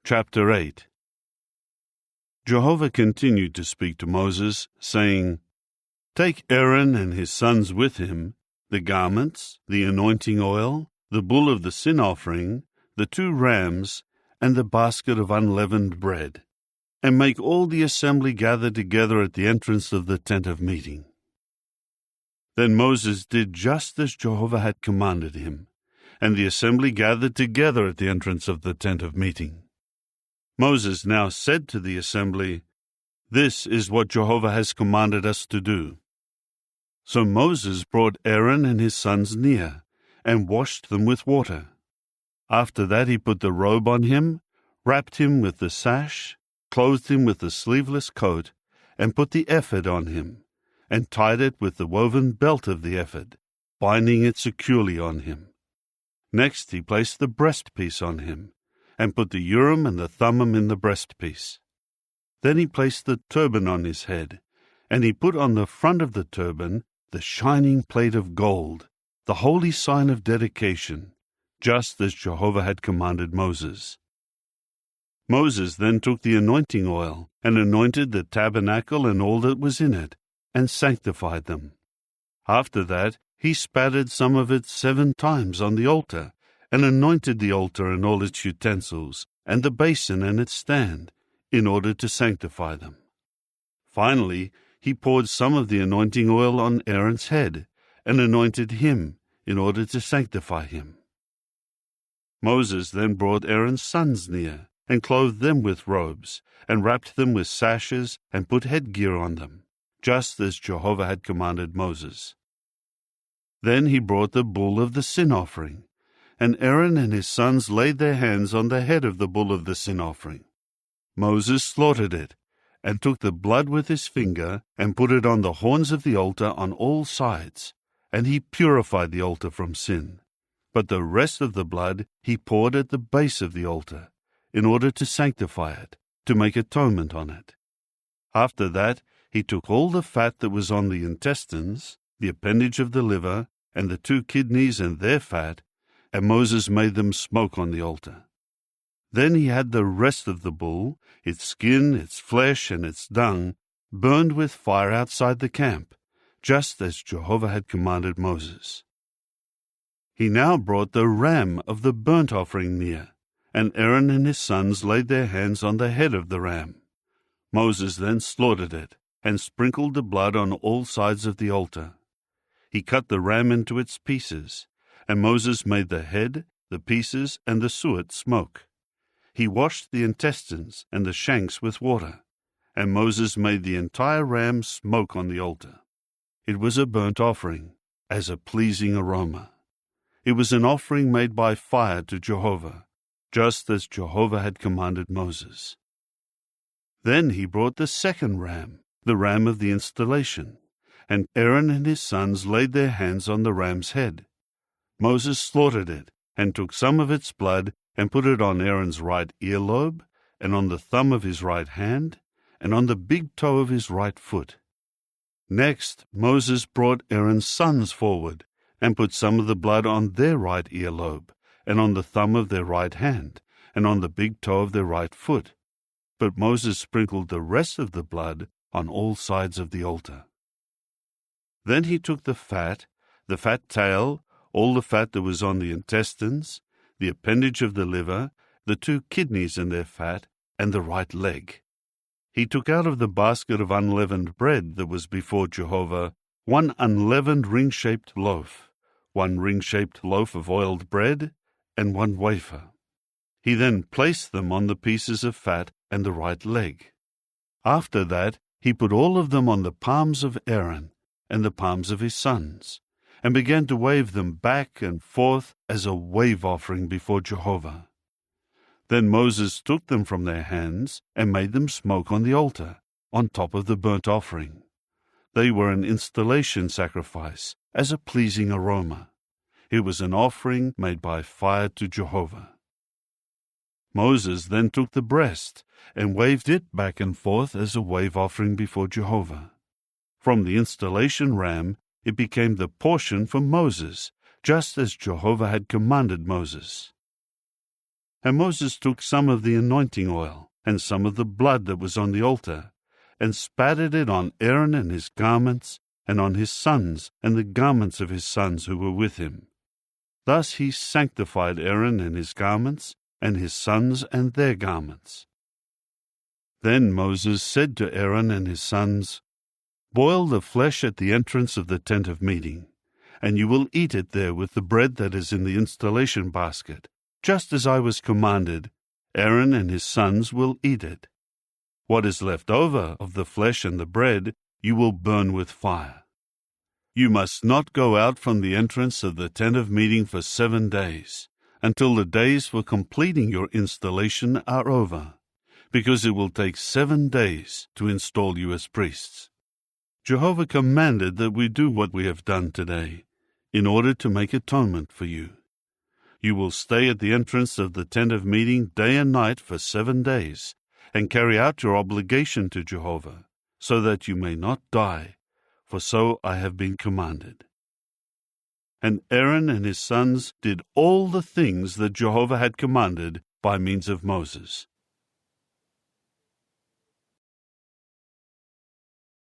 Chapter 8. Jehovah continued to speak to Moses, saying, Take Aaron and his sons with him, the garments, the anointing oil, the bull of the sin offering, the 2 rams, and the basket of unleavened bread, and make all the assembly gather together at the entrance of the tent of meeting. Then Moses did just as Jehovah had commanded him, and the assembly gathered together at the entrance of the tent of meeting. Moses now said to the assembly, This is what Jehovah has commanded us to do. So Moses brought Aaron and his sons near, and washed them with water. After that he put the robe on him, wrapped him with the sash, clothed him with the sleeveless coat, and put the ephod on him, and tied it with the woven belt of the ephod, binding it securely on him. Next he placed the breastpiece on him, and put the Urim and the Thummim in the breastpiece. Then he placed the turban on his head, and he put on the front of the turban the shining plate of gold, the holy sign of dedication, just as Jehovah had commanded Moses. Moses then took the anointing oil, and anointed the tabernacle and all that was in it, and sanctified them. After that he spattered some of it 7 times on the altar, and anointed the altar and all its utensils, and the basin and its stand, in order to sanctify them. Finally, he poured some of the anointing oil on Aaron's head, and anointed him, in order to sanctify him. Moses then brought Aaron's sons near, and clothed them with robes, and wrapped them with sashes, and put headgear on them, just as Jehovah had commanded Moses. Then he brought the bull of the sin offering, and Aaron and his sons laid their hands on the head of the bull of the sin offering. Moses slaughtered it, and took the blood with his finger, and put it on the horns of the altar on all sides, and he purified the altar from sin. But the rest of the blood he poured at the base of the altar, in order to sanctify it, to make atonement on it. After that he took all the fat that was on the intestines, the appendage of the liver, and the 2 kidneys and their fat, and Moses made them smoke on the altar. Then he had the rest of the bull, its skin, its flesh, and its dung, burned with fire outside the camp, just as Jehovah had commanded Moses. He now brought the ram of the burnt offering near, and Aaron and his sons laid their hands on the head of the ram. Moses then slaughtered it, and sprinkled the blood on all sides of the altar. He cut the ram into its pieces, and Moses made the head, the pieces, and the suet smoke. He washed the intestines and the shanks with water, and Moses made the entire ram smoke on the altar. It was a burnt offering, as a pleasing aroma. It was an offering made by fire to Jehovah, just as Jehovah had commanded Moses. Then he brought the second ram, the ram of the installation, and Aaron and his sons laid their hands on the ram's head. Moses slaughtered it, and took some of its blood, and put it on Aaron's right earlobe, and on the thumb of his right hand, and on the big toe of his right foot. Next Moses brought Aaron's sons forward, and put some of the blood on their right earlobe, and on the thumb of their right hand, and on the big toe of their right foot. But Moses sprinkled the rest of the blood on all sides of the altar. Then he took the fat tail, all the fat that was on the intestines, the appendage of the liver, the 2 kidneys and their fat, and the right leg. He took out of the basket of unleavened bread that was before Jehovah 1 unleavened ring-shaped loaf, 1 ring-shaped loaf of oiled bread, and 1 wafer. He then placed them on the pieces of fat and the right leg. After that he put all of them on the palms of Aaron and the palms of his sons, and began to wave them back and forth as a wave offering before Jehovah. Then Moses took them from their hands and made them smoke on the altar, on top of the burnt offering. They were an installation sacrifice, as a pleasing aroma. It was an offering made by fire to Jehovah. Moses then took the breast and waved it back and forth as a wave offering before Jehovah. From the installation ram, it became the portion for Moses, just as Jehovah had commanded Moses. And Moses took some of the anointing oil, and some of the blood that was on the altar, and spattered it on Aaron and his garments, and on his sons, and the garments of his sons who were with him. Thus he sanctified Aaron and his garments, and his sons and their garments. Then Moses said to Aaron and his sons, Boil the flesh at the entrance of the tent of meeting, and you will eat it there with the bread that is in the installation basket. Just as I was commanded, Aaron and his sons will eat it. What is left over of the flesh and the bread you will burn with fire. You must not go out from the entrance of the tent of meeting for 7 days, until the days for completing your installation are over, because it will take 7 days to install you as priests. Jehovah commanded that we do what we have done today, in order to make atonement for you. You will stay at the entrance of the tent of meeting day and night for 7 days, and carry out your obligation to Jehovah, so that you may not die, for so I have been commanded. And Aaron and his sons did all the things that Jehovah had commanded by means of Moses.